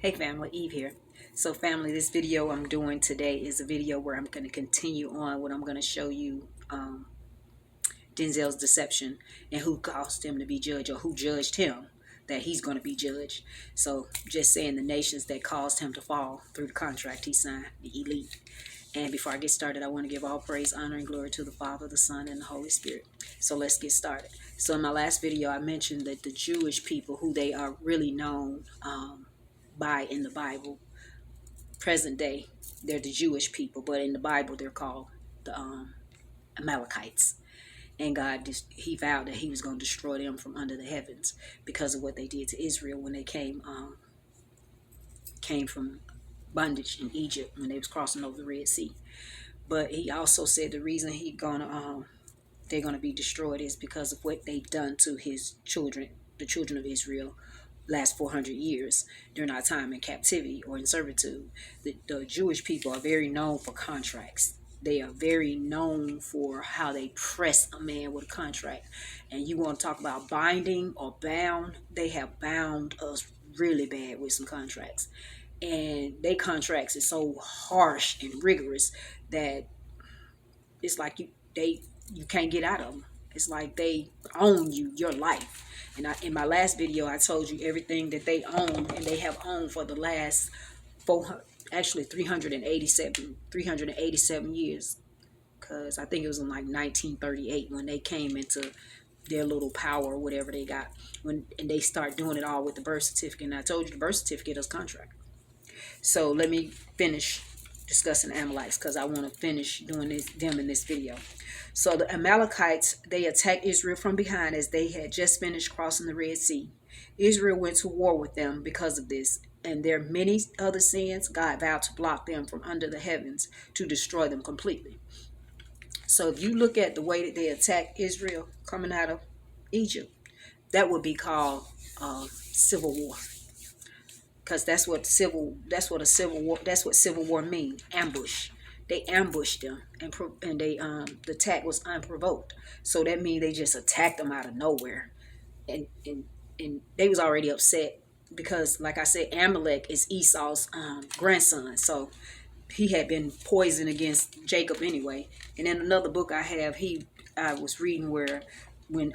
Hey family, Eve here. So family, this video I'm doing today is a video where I'm going to continue on what I'm going to show you Denzel's deception and who caused him to be judged, or who judged him that he's going to be judged. So just saying the nations that caused him to fall through the contract he signed, the elite. And before I get started, I want to give all praise, honor, and glory to the Father, the Son, and the Holy Spirit. So let's get started. So in my last video, I mentioned that the Jewish people, who they are really known by in the Bible, present day, they're the Jewish people, but in the Bible, they're called the Amalekites. And God, he vowed that he was going to destroy them from under the heavens because of what they did to Israel when they came from bondage in Egypt when they was crossing over the Red Sea. But he also said the reason they're gonna be destroyed is because of what they've done to his children, the children of Israel, last 400 years during our time in captivity or in servitude. The Jewish people are very known for contracts. They are very known for how they press a man with a contract. And you want to talk about binding or bound, they have bound us really bad with some contracts. And they contracts is so harsh and rigorous that it's like you can't get out of them. It's like they own your life. And in my last video, I told you everything that they own and they have owned for the last 387 years. Because I think it was in like 1938 when they came into their little power or whatever they got. And they start doing it all with the birth certificate. And I told you the birth certificate is contract. So let me finish discussing Amalekites because I want to finish doing them in this video. So the Amalekites, they attacked Israel from behind as they had just finished crossing the Red Sea. Israel went to war with them because of this, and their many other sins. God vowed to block them from under the heavens to destroy them completely. So if you look at the way that they attacked Israel coming out of Egypt, that would be called civil war. Because that's what civil war means, ambush. They ambushed them, and the attack was unprovoked. So that means they just attacked them out of nowhere, and they was already upset because, like I said, Amalek is Esau's grandson. So he had been poisoned against Jacob anyway. And in another book I have, I was reading where when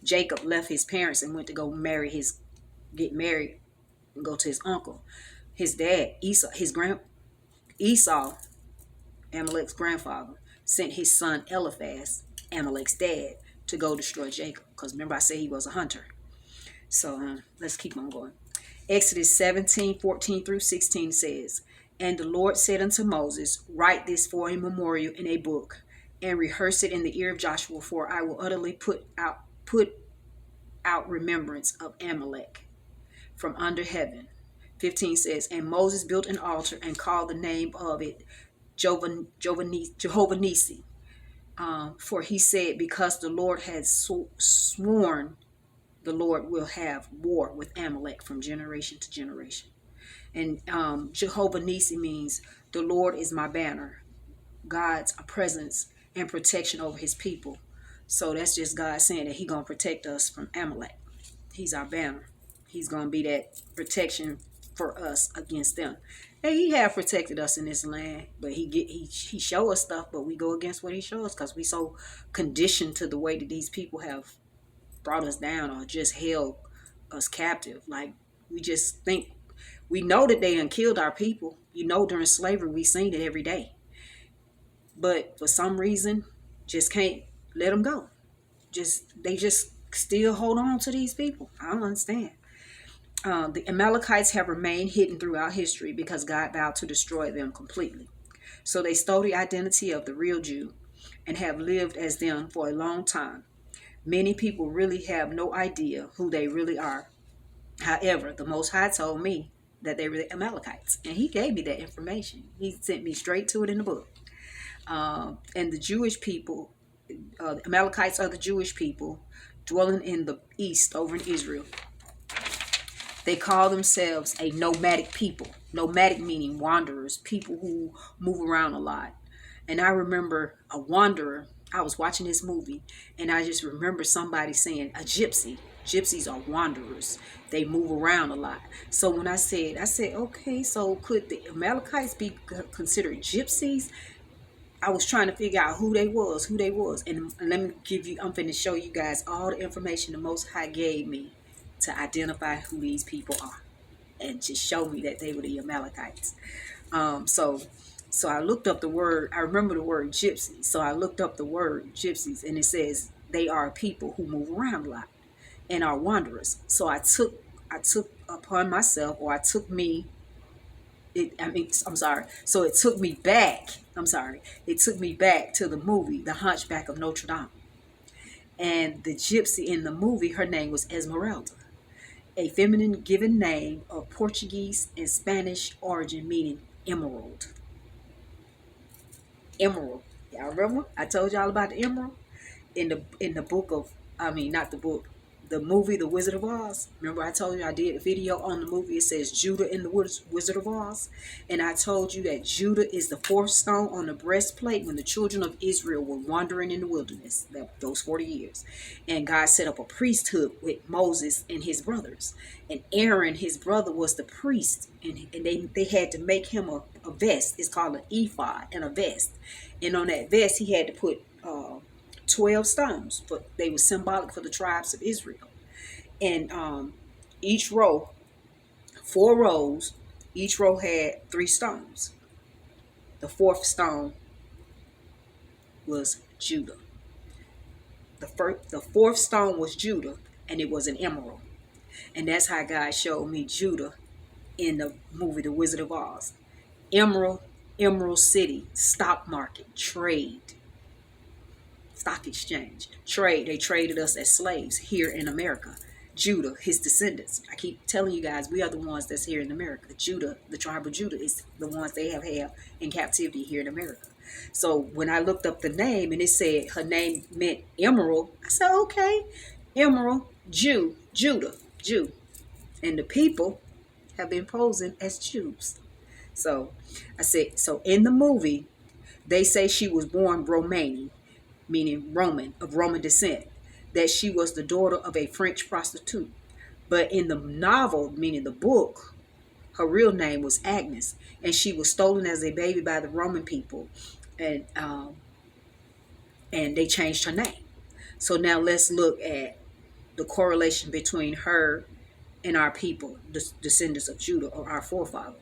Jacob left his parents and went to go get married and go to his uncle, his dad, Esau, Amalek's grandfather, sent his son Eliphaz, Amalek's dad, to go destroy Jacob. Because remember I said he was a hunter. So let's keep on going. Exodus 17:14 through 16 says, "And the Lord said unto Moses, Write this for a memorial in a book, and rehearse it in the ear of Joshua, for I will utterly put out remembrance of Amalek from under heaven." 15 says, "And Moses built an altar and called the name of it Jehovah Nissi. For he said, because the Lord had sworn, the Lord will have war with Amalek from generation to generation." And Jehovah Nissi means the Lord is my banner, God's presence and protection over his people. So that's just God saying that he's going to protect us from Amalek. He's our banner. He's going to be that protection for us against them. And he have protected us in this land, but he show us stuff, but we go against what he shows us because we so conditioned to the way that these people have brought us down or just held us captive. Like, we just think, we know that they done killed our people. You know, during slavery, we seen it every day. But for some reason, just can't let them go. They just still hold on to these people. I don't understand. The Amalekites have remained hidden throughout history because God vowed to destroy them completely. So they stole the identity of the real Jew and have lived as them for a long time. Many people really have no idea who they really are. However, the Most High told me that they were the Amalekites, and he gave me that information. He sent me straight to it in the book. And the Jewish people, the Amalekites are the Jewish people dwelling in the east over in Israel. They call themselves a nomadic people. Nomadic meaning wanderers, people who move around a lot. And I remember a wanderer, I was watching this movie, and I just remember somebody saying a gypsy. Gypsies are wanderers. They move around a lot. So when I said, okay, so could the Amalekites be considered gypsies? I was trying to figure out who they was. And let me I'm finna show you guys all the information the Most High gave me to identify who these people are and to show me that they were the Amalekites. So I looked up the word. I remember the word gypsy. So I looked up the word gypsies, and it says they are people who move around a lot and are wanderers. So I took upon myself, or I took me. I'm sorry. So it took me back. I'm sorry. It took me back to the movie, The Hunchback of Notre Dame. And the gypsy in the movie, her name was Esmeralda, a feminine given name of Portuguese and Spanish origin meaning emerald. Emerald. Y'all remember? I told y'all about the emerald in the book of, not the book, the movie The Wizard of Oz. Remember I told you I did a video on the movie. It says Judah in the Wizard of Oz. And I told you that Judah is the fourth stone on the breastplate when the children of Israel were wandering in the wilderness, those 40 years. And God set up a priesthood with Moses and his brothers. And Aaron, his brother, was the priest. And they had to make him a vest. It's called an ephod and a vest. And on that vest, he had to put 12 stones, but they were symbolic for the tribes of Israel. And each row, 4 rows, each row had 3 stones. The 4th stone was Judah. The 4th stone was Judah, and it was an emerald. And that's how God showed me Judah in the movie The Wizard of Oz. Emerald City, stock market, trade, stock exchange, trade. They traded us as slaves here in America. Judah, his descendants. I keep telling you guys, we are the ones that's here in America. Judah, the tribe of Judah, is the ones they have had in captivity here in America. So when I looked up the name and it said her name meant emerald, I said, okay, emerald, Judah. And the people have been posing as Jews. So I said, so in the movie, they say she was born Romani, meaning Roman, of Roman descent, that she was the daughter of a French prostitute. But in the novel, meaning the book, her real name was Agnes, and she was stolen as a baby by the Roman people, and they changed her name. So now let's look at the correlation between her and our people, the descendants of Judah, or our forefather.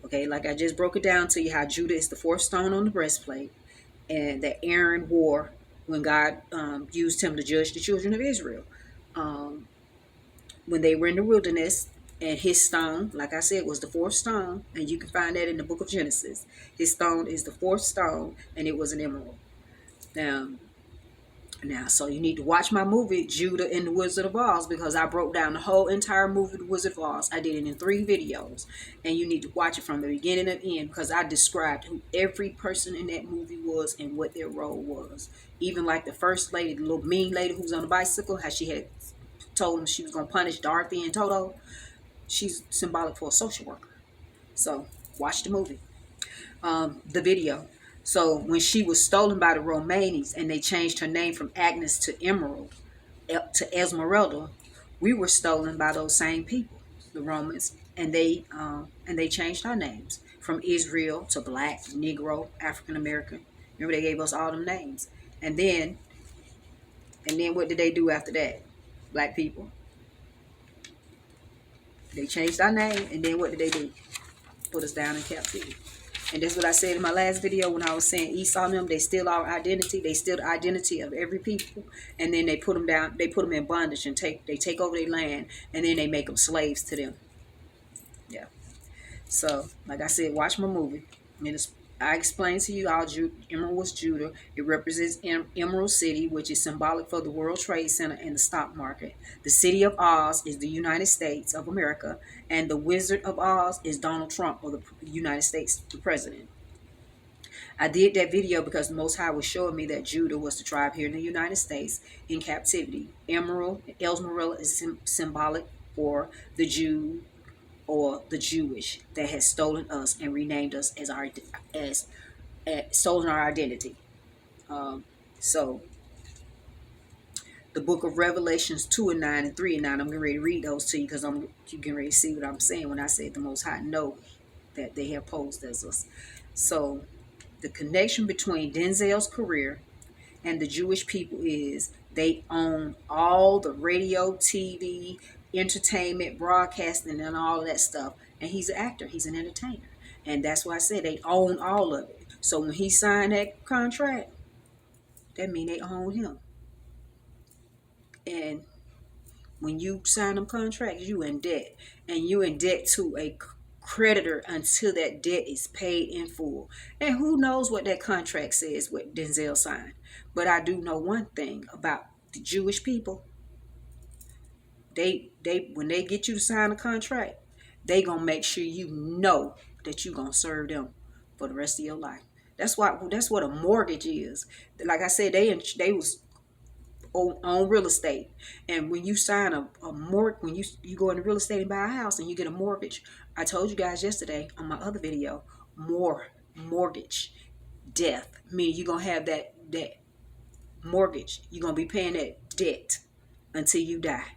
Okay, like I just broke it down to you how Judah is the 4th stone on the breastplate, and that Aaron wore when God used him to judge the children of Israel. When they were in the wilderness, and his stone, like I said, was the 4th stone, and you can find that in the book of Genesis. His stone is the 4th stone, and it was an emerald. Now, so you need to watch my movie, Judah and the Wizard of Oz, because I broke down the whole entire movie, The Wizard of Oz. I did it in 3 videos, and you need to watch it from the beginning to end, because I described who every person in that movie was and what their role was. Even like the first lady, the little mean lady who was on the bicycle, how she had told him she was going to punish Dorothy and Toto. She's symbolic for a social worker. So watch the movie, the video. So when she was stolen by the Romanis and they changed her name from Agnes to Emerald to Esmeralda, we were stolen by those same people, the Romans, and they changed our names from Israel to Black, Negro, African American. Remember, they gave us all them names, and then what did they do after that? Black people. They changed our name, and then what did they do? Put us down in captivity. And that's what I said in my last video when I was saying Esau and them, they steal our identity. They steal the identity of every people. And then they put them down, they put them in bondage and they take over their land, and then they make them slaves to them. Yeah. So, like I said, watch my movie. I explained to you how Emerald was Judah. It represents Emerald City, which is symbolic for the World Trade Center and the stock market. The city of Oz is the United States of America, and the Wizard of Oz is Donald Trump, or the United States, the president. I did that video because the Most High was showing me that Judah was the tribe here in the United States in captivity. Esmeralda is symbolic for the Jew, or the Jewish, that has stolen us and renamed us as stolen our identity. So The book of Revelations 2 and 9 and 3 and 9. I'm getting ready to read those to you because you getting ready to see what I'm saying when I say the Most High know that they have posed as us. So the connection between Denzel's career and the Jewish people is they own all the radio, TV, entertainment, broadcasting, and all of that stuff. And he's an actor. He's an entertainer. And that's why I said they own all of it. So when he signed that contract, that means they own him. And when you sign them contracts, you in debt. And you in debt to a creditor until that debt is paid in full. And who knows what that contract says, what Denzel signed. But I do know one thing about the Jewish people. They when they get you to sign a contract, they gonna make sure you know that you gonna serve them for the rest of your life. That's what a mortgage is. Like I said, they was on real estate. And when you sign a mortgage, when you go into real estate and buy a house and you get a mortgage, I told you guys yesterday on my other video, mortgage death. Meaning you're gonna have that mortgage. You're gonna be paying that debt until you die.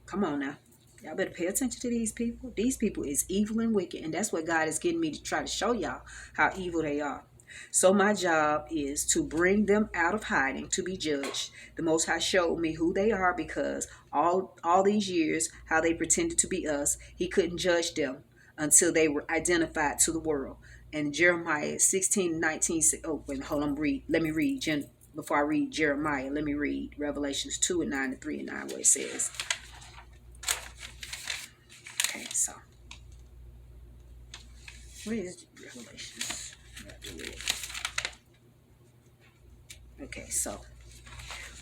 Come on now. Y'all better pay attention to these people. These people is evil and wicked. And that's what God is getting me to try to show y'all how evil they are. So my job is to bring them out of hiding to be judged. The Most High showed me who they are because all these years, how they pretended to be us, he couldn't judge them until they were identified to the world. And Jeremiah 16:19. Oh, wait, hold on, let me read. Before I read Jeremiah, let me read Revelations 2 and 9 and 3 and 9, where it says. Okay, so where is Revelations? Okay, so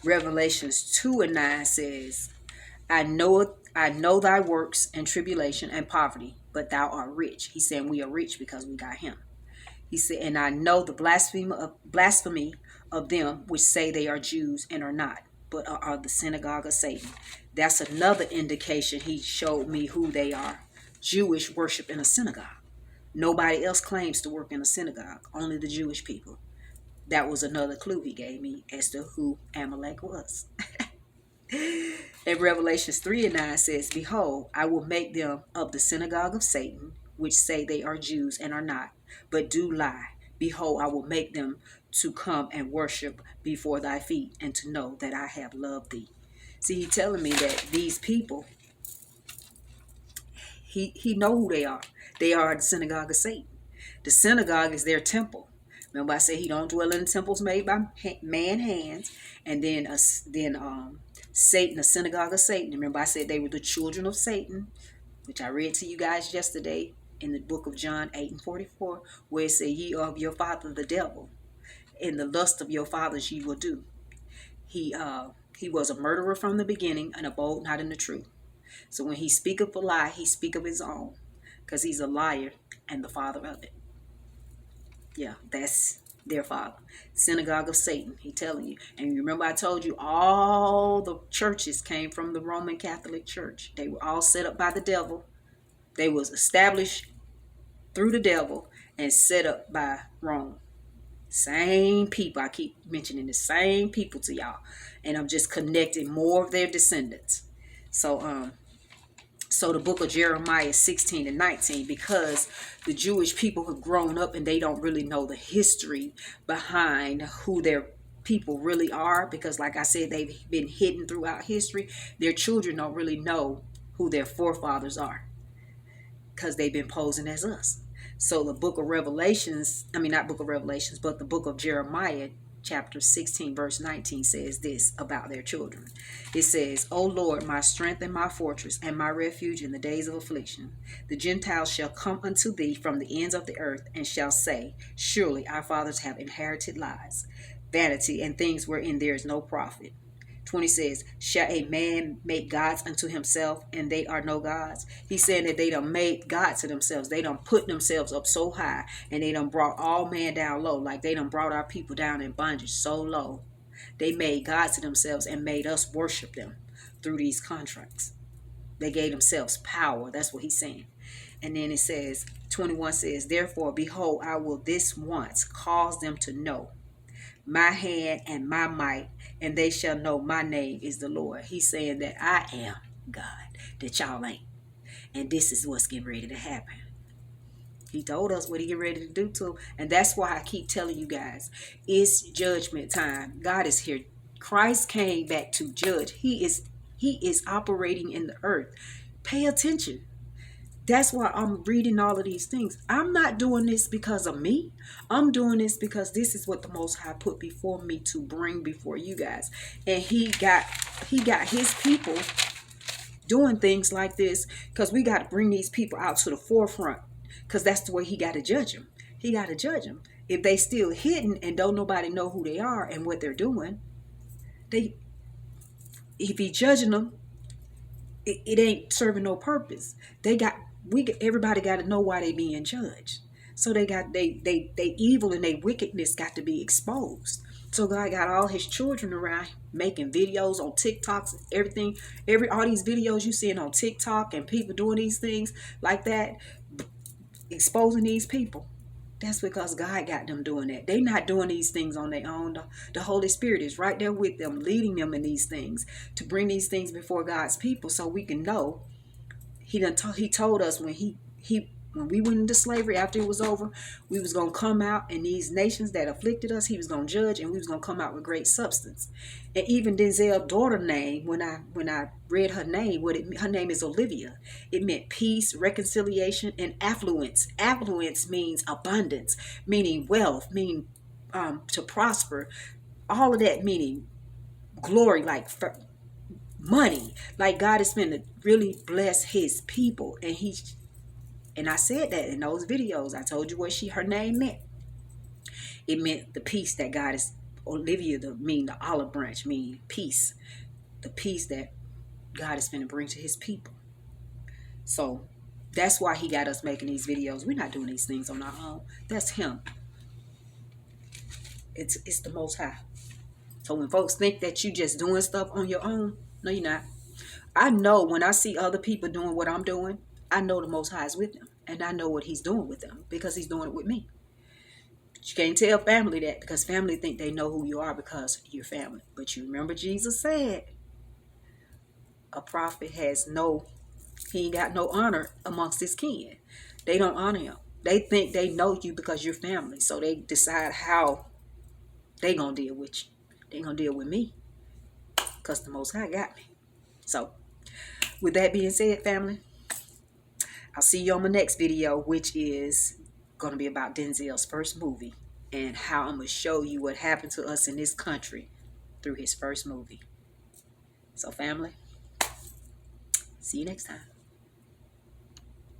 Revelations 2 and 9 says, I know thy works and tribulation and poverty, but thou art rich. He's saying we are rich because we got him. He said, and I know the blasphemy of them which say they are Jews and are not, but are the synagogue of Satan. That's another indication he showed me who they are. Jewish worship in a synagogue. Nobody else claims to work in a synagogue, only the Jewish people. That was another clue he gave me as to who Amalek was. And Revelations 3 and 9 says, behold, I will make them of the synagogue of Satan, which say they are Jews and are not, but do lie. Behold, I will make them to come and worship before thy feet, and to know that I have loved thee. See, he's telling me that these people, he know who they are. They are the synagogue of Satan. The synagogue is their temple. Remember I said he don't dwell in temples made by man hands. And then Satan, the synagogue of Satan. Remember I said they were the children of Satan, which I read to you guys yesterday in the book of John 8 and 44, where it said, ye are of your father the devil, and the lust of your fathers ye will do. He was a murderer from the beginning and abode not in the truth. So when he speak of a lie, he speak of his own, because he's a liar and the father of it. Yeah, that's their father. Synagogue of Satan, he telling you. And you remember I told you all the churches came from the Roman Catholic Church. They were all set up by the devil. They was established through the devil and set up by Rome. Same people. I keep mentioning the same people to y'all. And I'm just connecting more of their descendants. So the book of Jeremiah 16 and 19, because the Jewish people have grown up and they don't really know the history behind who their people really are, because like I said, they've been hidden throughout history. Their children don't really know who their forefathers are because they've been posing as us. So the book of Revelations, not book of Revelations, but the book of Jeremiah chapter 16 verse 19 says this about their children. It says, O Lord, my strength and my fortress and my refuge in the days of affliction, the Gentiles shall come unto thee from the ends of the earth and shall say, surely our fathers have inherited lies, vanity, and things wherein there is no profit. 20 says, shall a man make gods unto himself, and they are no gods? He's saying that they done made gods to themselves. They done put themselves up so high, and they done brought all man down low. Like they done brought our people down in bondage so low. They made gods to themselves and made us worship them through these contracts. They gave themselves power. That's what he's saying. And then it says, 21 says, therefore, behold, I will this once cause them to know my hand and my might, and they shall know my name is the Lord. He's saying that I am God, that y'all ain't. And this is what's getting ready to happen. He told us what he get ready to do to him. And that's why I keep telling you guys, it's judgment time. God is here. Christ came back to judge. He is operating in the earth. Pay attention. That's why I'm reading all of these things. I'm not doing this because of me. I'm doing this because this is what the Most High put before me to bring before you guys. And he got his people doing things like this because we got to bring these people out to the forefront, because that's the way he got to judge them. He got to judge them. If they still hidden and don't nobody know who they are and what they're doing, if he judging them, it ain't serving no purpose. Everybody got to know why they being judged. So they evil and they wickedness got to be exposed. So God got all his children around making videos on TikToks and everything. All these videos you seeing on TikTok and people doing these things like that, exposing these people. That's because God got them doing that. They not doing these things on their own. The Holy Spirit is right there with them, leading them in these things to bring these things before God's people, so we can know. He told us when we went into slavery, after it was over, we was going to come out, and these nations that afflicted us, he was going to judge, and we was going to come out with great substance. And even Denzel's daughter name, when I read her name, her name is Olivia. It meant peace, reconciliation, and affluence. Affluence means abundance, meaning wealth, meaning to prosper. All of that meaning glory, like money. Like God is going to really bless his people, and I said that in those videos. I told you what her name meant. It meant the peace that God is. Olivia, the olive branch, mean peace. The peace that God is going to bring to his people. So that's why he got us making these videos. We're not doing these things on our own. That's him. It's the Most High. So when folks think that you just doing stuff on your own, no, you're not. I know when I see other people doing what I'm doing, I know the Most High is with them. And I know what he's doing with them because he's doing it with me. But you can't tell family that, because family think they know who you are because you're family. But you remember Jesus said, a prophet he ain't got no honor amongst his kin. They don't honor him. They think they know you because you're family. So they decide how they gonna deal with you. They gonna deal with me because the Most High got me. So with that being said, family, I'll see you on my next video, which is going to be about Denzel's first movie and how I'm going to show you what happened to us in this country through his first movie. So family, see you next time.